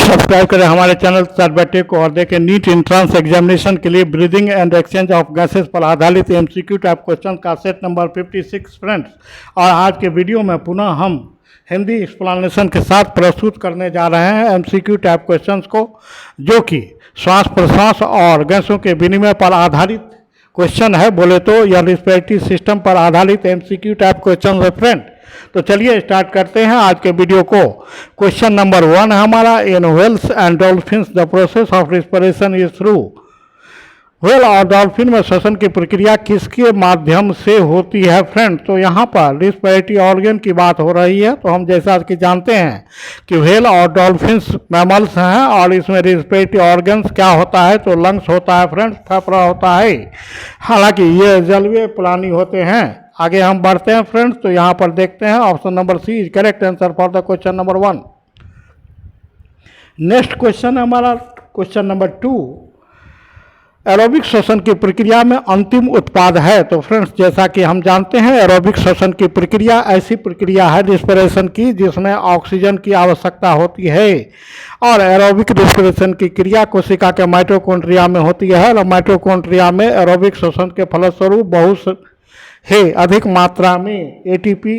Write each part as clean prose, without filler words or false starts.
Subscribe करें हमारे channel सरबेटे को और देखें नीट एंट्रेंस एग्जामिनेशन के लिए breathing and exchange of gases पर आधारित एमसीक्यू टाइप क्वेश्चन का सेट नंबर 56 फ्रेंड्स। और आज के वीडियो में पुनः हम हिंदी एक्सप्लेनेशन के साथ प्रस्तुत करने जा रहे हैं एमसीक्यू टाइप क्वेश्चंस को, जो कि श्वास प्रश्वास और गैसों के विनिमय पर आधारित क्वेश्चन है। बोले तो यह रिस्पिरेटरी सिस्टम पर आधारित एमसीक्यू टाइप क्वेश्चन है फ्रेंड। तो चलिए स्टार्ट करते हैं आज के वीडियो को। क्वेश्चन नंबर 1 है हमारा, in whales and dolphins the process of respiration is through. Whale और डॉल्फिन में श्वसन की प्रक्रिया किसके माध्यम से होती है फ्रेंड? तो यहाँ पर रिस्पिरेटरी ऑर्गन की बात हो रही है। तो हम जैसा कि जानते हैं कि व्हेल और डॉल्फिन्स मैमल्स हैं और इसमें रिस्पिरेटरी ऑर्गन्स क्या होता है? तो लंग्स होता है फ्रेंड्स, फेफड़ा होता है। हालांकि ये जलीय प्राणी होते हैं। आगे हम बढ़ते हैं फ्रेंड्स। तो यहाँ पर देखते हैं option number C is correct answer for the question number 1। Next question हमारा क्वेश्चन नंबर 2, एरोबिक श्वसन की प्रक्रिया में अंतिम उत्पाद है। तो फ्रेंड्स जैसा कि हम जानते हैं एरोबिक श्वसन की प्रक्रिया ऐसी प्रक्रिया है रिस्पिरेशन की जिसमें ऑक्सीजन की आवश्यकता होती है। और एरोबिक रिस्पिरेशन की क्रिया कोशिका के माइटोकॉन्ड्रिया में होती है। और माइटोकॉन्ड्रिया में एरोबिक श्वसन के फलस्वरूप बहुत है अधिक मात्रा में एटीपी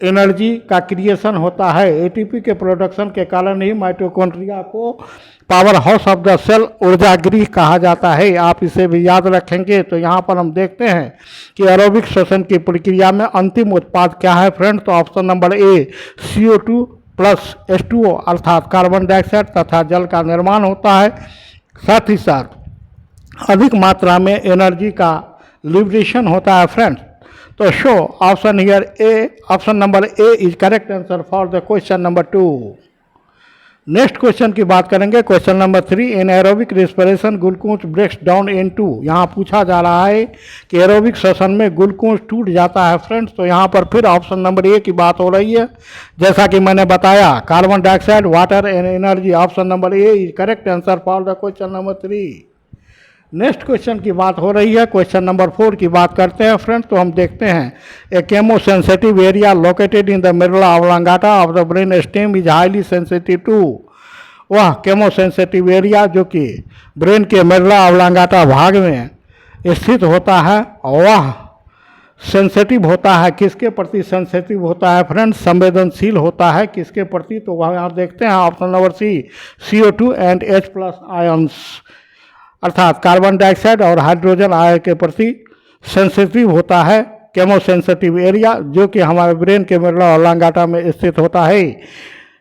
एनर्जी का क्रिएशन होता है। एटीपी के प्रोडक्शन के कारण ही माइटोकॉन्ड्रिया को power house of the cell ऊर्जा गृह कहा जाता है। आप इसे भी याद रखेंगे। तो यहाँ पर हम देखते हैं कि एरोबिक श्वसन की प्रक्रिया में अंतिम उत्पाद क्या है फ्रेंड? तो ऑप्शन नंबर ए CO2 प्लस H2O अर्थात कार्बन डाइऑक्साइड तथा जल का निर्माण होता है। साथ ही साथ अधिक मात्रा में एनर्जी का लिबरेशन होता है फ्रेंड्स। तो so option here A, option number A is correct answer for the question number 2। Next question की बात करेंगे question number 3, in aerobic respiration glucose breaks down into. यहाँ पूछा जा रहा है कि एरोबिक श्वसन में ग्लूकोज टूट जाता है फ्रेंड्स। तो यहाँ पर फिर ऑप्शन नंबर ए की बात हो रही है। जैसा कि मैंने बताया carbon dioxide, water and energy. Option number A is correct answer for the question number 3। Next question की बात हो रही है क्वेश्चन नंबर 4 की बात करते हैं फ्रेंड्स। तो हम देखते हैं a chemosensitive area located in the medulla oblongata of the brain stem is highly sensitive to. वह केमोसेंसिटिव एरिया जो कि ब्रेन के मेडुला ऑब्लांगाटा भाग में स्थित होता है, वह सेंसिटिव होता है। किसके प्रति सेंसिटिव होता है फ्रेंड्स? संवेदनशील होता है। किसके प्रति? तो वह आप देखते हैं option number C CO2 and H+ ions अर्थात कार्बन डाइऑक्साइड और हाइड्रोजन आयन के प्रति सेंसिटिव होता है केमोसेंसिटिव एरिया, जो कि हमारे ब्रेन के मेडुला ऑब्लांगाटा में स्थित होता है।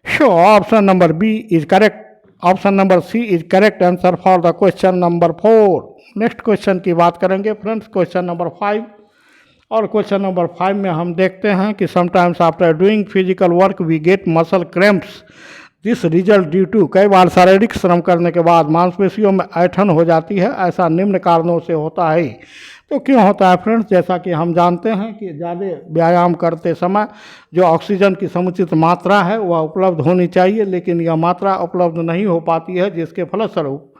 So option number B is correct, option number C is correct answer for the question number 4। Next question की बात करेंगे फ्रेंड्स क्वेश्चन नंबर 5। और क्वेश्चन नंबर 5 में हम देखते हैं कि sometimes after doing physical work we get muscle cramps, this result due to. कई बार शारीरिक श्रम करने के बाद मांसपेशियों में ऐंठन हो जाती है। ऐसा निम्न कारणों से होता है। तो क्यों होता है फ्रेंड्स? जैसा कि हम जानते हैं कि ज़्यादा व्यायाम करते समय जो ऑक्सीजन की समुचित मात्रा है वह उपलब्ध होनी चाहिए, लेकिन यह मात्रा उपलब्ध नहीं हो पाती है, जिसके फलस्वरूप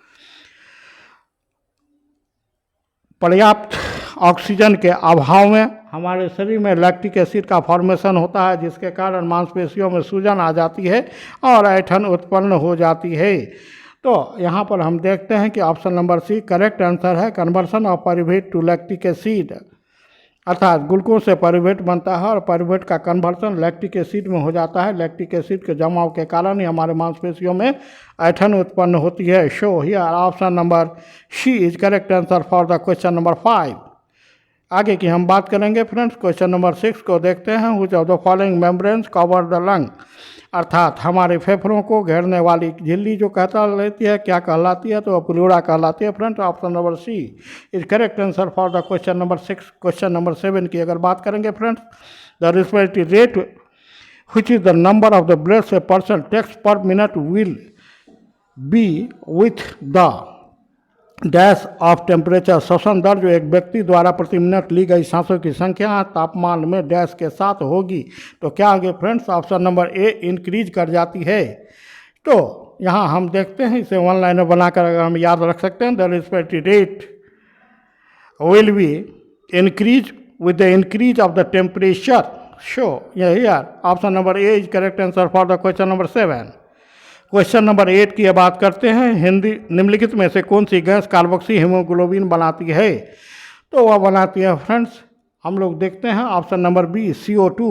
पर्याप्त ऑक्सीजन के अभाव में हमारे शरीर में लैक्टिक एसिड का फॉर्मेशन होता है, जिसके कारण मांसपेशियों में सूजन आ जाती है और ऐंठन उत्पन्न हो जाती है। तो यहाँ पर हम देखते हैं कि option number C correct answer है। Conversion of pyruvate to lactic acid अर्थात ग्लूकोज से पाइरूवेट बनता है और पाइरूवेट का कन्वर्सन लैक्टिक एसिड में हो जाता है। लैक्टिक एसिड के जमाव के कारण ही हमारे मांसपेशियों में ऐंठन उत्पन्न होती है। So here option number C is correct answer for the question number 5। आगे की हम बात करेंगे फ्रेंड्स क्वेश्चन नंबर 6 को देखते हैं। Which of the following membranes cover the lung अर्थात हमारे फेफड़ों को घेरने वाली झिल्ली जो कहता लेती है क्या कहलाती है? तो वह प्लूरा कहलाती है friends. Option number C is correct answer for the question number 6। Question number 7 की अगर बात करेंगे friends, the respiratory rate which is the number of the breaths a person takes per minute will be with the dash of temperature. श्वसन दर जो एक व्यक्ति द्वारा प्रति मिनट ली गई सांसों की संख्या तापमान में डैश के साथ होगी। तो क्या आगे फ्रेंड्स? ऑप्शन नंबर ए इंक्रीज कर जाती है। तो यहाँ हम देखते हैं, इसे वन लाइनर बनाकर अगर हम याद रख सकते हैं, the respiratory rate will be increase with the increase of the temperature. Show here option number A is correct answer for the question number 7। Question number 8 की बात करते हैं, हिंदी निम्नलिखित में से कौन सी गैस कार्बोक्सी हीमोग्लोबिन बनाती है? तो वह बनाती है फ्रेंड्स, हम लोग देखते हैं option number B CO2।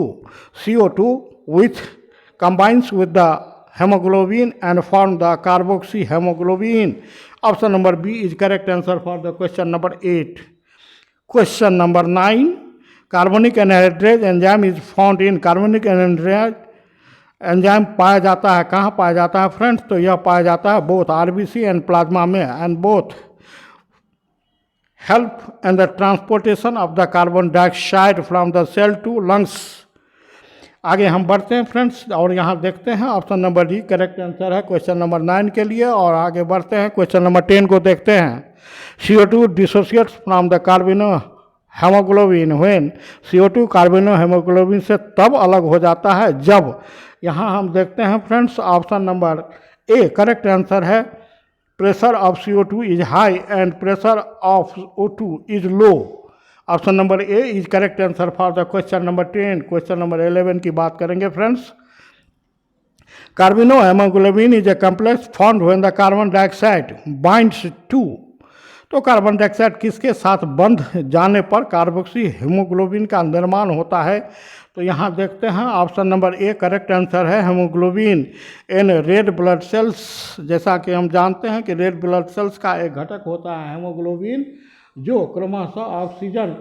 CO2 with combines with the hemoglobin and form the carboxy hemoglobin. Option number B is correct answer for the question number 8. Question number 9. Carbonic anhydrase enzyme is found in carbonic anhydrase enzyme पाया जाता है, कहाँ पाया जाता है friends? तो यह पाया जाता है बोथ RBC एंड प्लाज्मा में, and both help in the transportation of the carbon dioxide from the cell to lungs. आगे हम बढ़ते हैं फ्रेंड्स और यहाँ देखते हैं option number D correct answer है क्वेश्चन नंबर 9 के लिए। और आगे बढ़ते हैं क्वेश्चन नंबर 10 को देखते हैं। CO2 dissociates from the carbamino haemoglobin when. CO2 carbamino haemoglobin से तब अलग हो जाता है जब, यहाँ हम देखते हैं friends option number A correct answer है, pressure of CO2 is high and pressure of O2 is low. Option number A is correct answer for the question number 10। Question number 11 की बात करेंगे friends. Carbamino haemoglobin is a complex formed when the carbon dioxide binds to. तो carbon dioxide किसके साथ बंध जाने पर carboxy haemoglobin का निर्माण होता है? तो यहाँ देखते हैं option number A correct answer है, haemoglobin in red blood cells. जैसा कि हम जानते हैं कि रेड ब्लड सेल्स का एक घटक होता है हेमोग्लोबिन, जो क्रमशः ऑक्सीजन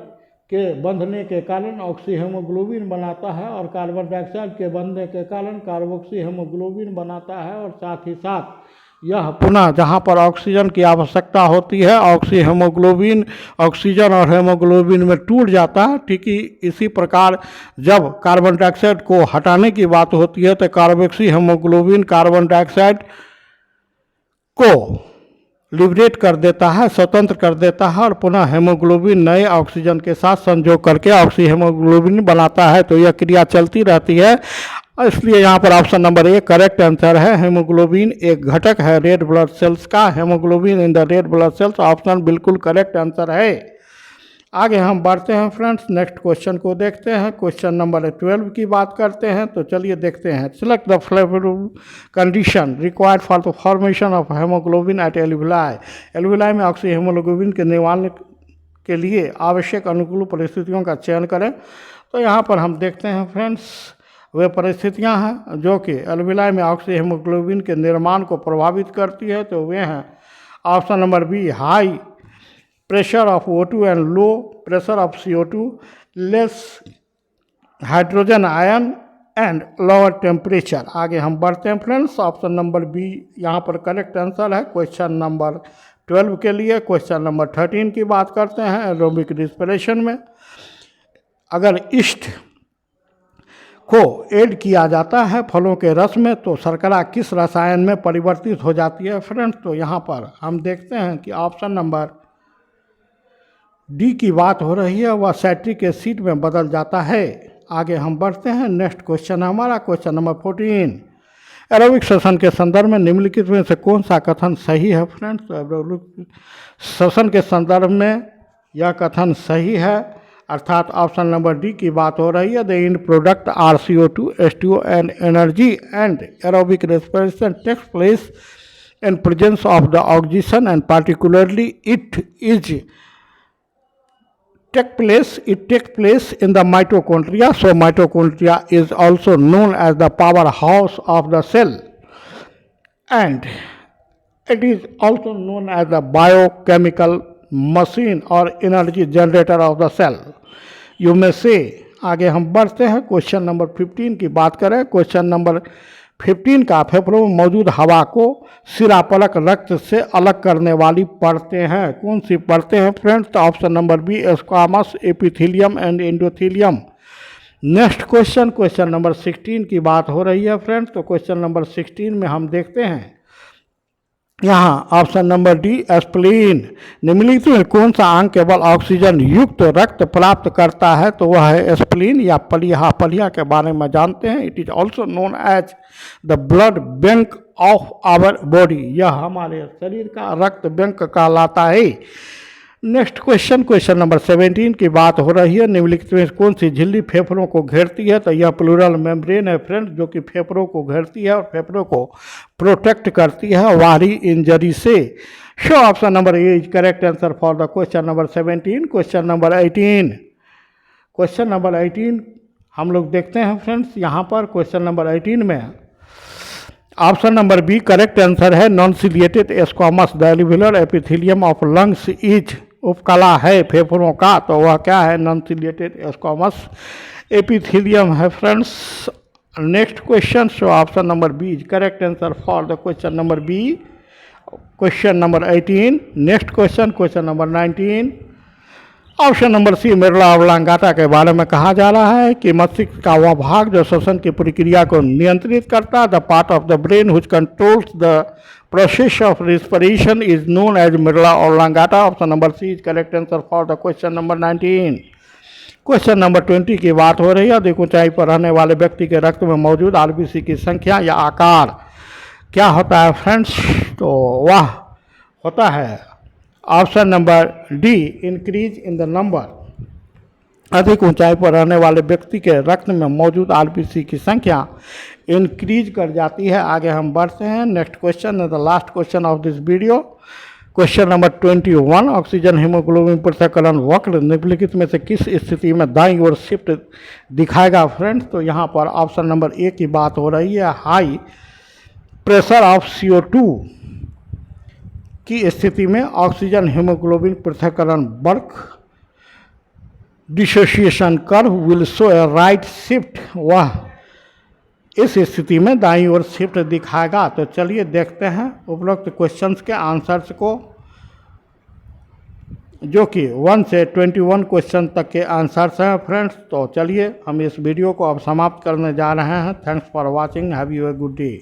के बंधने के कारण ऑक्सी हेमोग्लोबिन बनाता है और कार्बन डाइऑक्साइड के बंधने के कारण कार्बोक्सी हेमोग्लोबिन बनाता है। और साथ ही साथ यह पुनः जहाँ पर ऑक्सीजन की आवश्यकता होती है ऑक्सी हेमोग्लोबिन ऑक्सीजन और हेमोग्लोबिन में टूट जाता है। ठीक ही इसी प्रकार जब कार्बन डाइऑक्साइड को हटाने की बात होती है तो कार्बोक्सी हेमोग्लोबिन कार्बन डाइऑक्साइड को लिबरेट कर देता है, स्वतंत्र कर देता है और पुनः हेमोग्लोबिन नए ऑक्सीजन के साथ संयोग करके ऑक्सी हेमोग्लोबिन बनाता है। तो यह क्रिया चलती रहती है, इसलिए यहाँ पर option number A correct answer है। हेमोग्लोबिन एक घटक है रेड ब्लड सेल्स का, haemoglobin in the red blood cells option बिल्कुल करेक्ट आंसर है। आगे हम बढ़ते हैं फ्रेंड्स, नेक्स्ट क्वेश्चन को देखते हैं। क्वेश्चन नंबर 12 की बात करते हैं। तो चलिए देखते हैं। Select the favourable condition required for the formation of haemoglobin at alveoli. Alveoli में ऑक्सी हेमोग्लोबिन के निर्माण के लिए आवश्यक अनुकूल परिस्थितियों का चयन करें। तो यहाँ पर हम देखते हैं फ्रेंड्स, वे परिस्थितियाँ हैं जो कि एल्विलाई में ऑक्सी हेमोग्लोबिन के निर्माण को प्रभावित करती है। तो वे हैं option number B high pressure of O2 and low pressure of CO2, less hydrogen ion and lower temperature. आगे हम बढ़ते हैं फ्रेंड्स, ऑप्शन नंबर बी यहाँ पर करेक्ट आंसर है क्वेश्चन नंबर 12 के लिए। क्वेश्चन नंबर 13 की बात करते हैं। एरोबिक रिस्पिरेशन में अगर ईस्ट को ऐड किया जाता है फलों के रस में तो शर्करा किस रसायन में परिवर्तित हो जाती है फ्रेंड्स? तो यहाँ पर हम देखते हैं कि ऑप्शन नंबर डी की बात हो रही है, वह साइट्रिक एसिड में बदल जाता है। आगे हम बढ़ते हैं, नेक्स्ट क्वेश्चन हमारा क्वेश्चन नंबर 14। एरोबिक श्वसन के संदर्भ में निम्नलिखित में से कौन सा कथन सही है फ्रेंड्स? तो एरोबिक श्वसन के संदर्भ में यह कथन सही है, अर्थात ऑप्शन नंबर डी की बात हो रही है। The end product are CO2 H2O and energy and aerobic respiration takes place in presence of the oxygen and particularly it takes place in the mitochondria. So mitochondria is also known as the powerhouse of the cell and it is also known as the biochemical machine or energy generator of the cell, you may say। आगे हम बढ़ते हैं, question number 15 की बात करें। Question number 15 का फेफड़ों में मौजूद हवा को सिरापलक रक्त से अलग करने वाली परतें हैं, कौन सी परतें हैं फ्रेंड्स? तो option number B squamous, epithelium and endothelium. Next question, question number 16 की बात हो रही है फ्रेंड्स। तो क्वेश्चन नंबर 16 में हम देखते हैं यहाँ ऑप्शन नंबर डी स्प्लीन। निम्नलिखित में कौन सा अंग केवल ऑक्सीजन युक्त रक्त प्राप्त करता है? तो वह है स्प्लीन या पलिया। पलिया के बारे में जानते हैं, it is also known as the blood bank of our body. यह हमारे शरीर का रक्त बैंक कहलाता है। नेक्स्ट क्वेश्चन, क्वेश्चन नंबर 17 की बात हो रही है। निम्नलिखित में कौन सी झिल्ली फेफड़ों को घेरती है? तो यह प्लूरल मेम्ब्रेन है फ्रेंड्स, जो कि फेफड़ों को घेरती है और फेफड़ों को प्रोटेक्ट करती है बाहरी इंजरी से। सो option number A is correct answer for the question number 17। Question number 18, question number 18 हम लोग देखते हैं फ्रेंड्स। यहाँ पर क्वेश्चन नंबर 18 में option number B correct answer है। Non ciliated squamous the alveolar epithelium of lungs is, उपकला है फेफड़ों का, तो वह क्या है? नॉन सिलिएटेड स्क्वामस एपिथेलियम है friends. Next question, so option number B is correct answer for the question number B, question number 18। Next question, question number 19, option number C medulla oblongata के बारे में कहा जा रहा है कि मस्तिष्क का वह भाग जो श्वसन की प्रक्रिया को नियंत्रित करता है, the part of the brain which controls the process of respiration is known as medulla oblongata. Option number C is correct answer for the question number 19। Question number 20 की बात हो रही है। अधिक ऊंचाई पर रहने वाले व्यक्ति के रक्त में मौजूद आरबीसी की संख्या या आकार क्या होता है फ्रेंड्स? तो वह होता है option number D increase in the number. अधिक ऊंचाई पर रहने वाले व्यक्ति के रक्त में मौजूद आरबीसी की संख्या इंक्रीज कर जाती है। आगे हम बढ़ते हैं। नेक्स्ट क्वेश्चन है the last question of this video, question number 21। Oxygen haemoglobin पृथक्करण वक्र निम्नलिखित में से किस स्थिति में दाईं ओर शिफ्ट दिखाएगा फ्रेंड्स? तो यहाँ पर ऑप्शन नंबर ए की बात हो रही है। हाई प्रेशर ऑफ CO2 की स्थिति में ऑक्सीजन हीमोग्लोबिन पृथक्करण वक्र dissociation curve will show A right shift, वह इस स्थिति में दाईं ओर शिफ्ट दिखाएगा। तो चलिए देखते हैं उपरोक्त क्वेश्चंस के आंसर्स को, जो कि 1 से 21 क्वेश्चन तक के आंसर्स हैं फ्रेंड्स। तो चलिए हम इस वीडियो को अब समाप्त करने जा रहे हैं। Thanks for watching, have U a good day.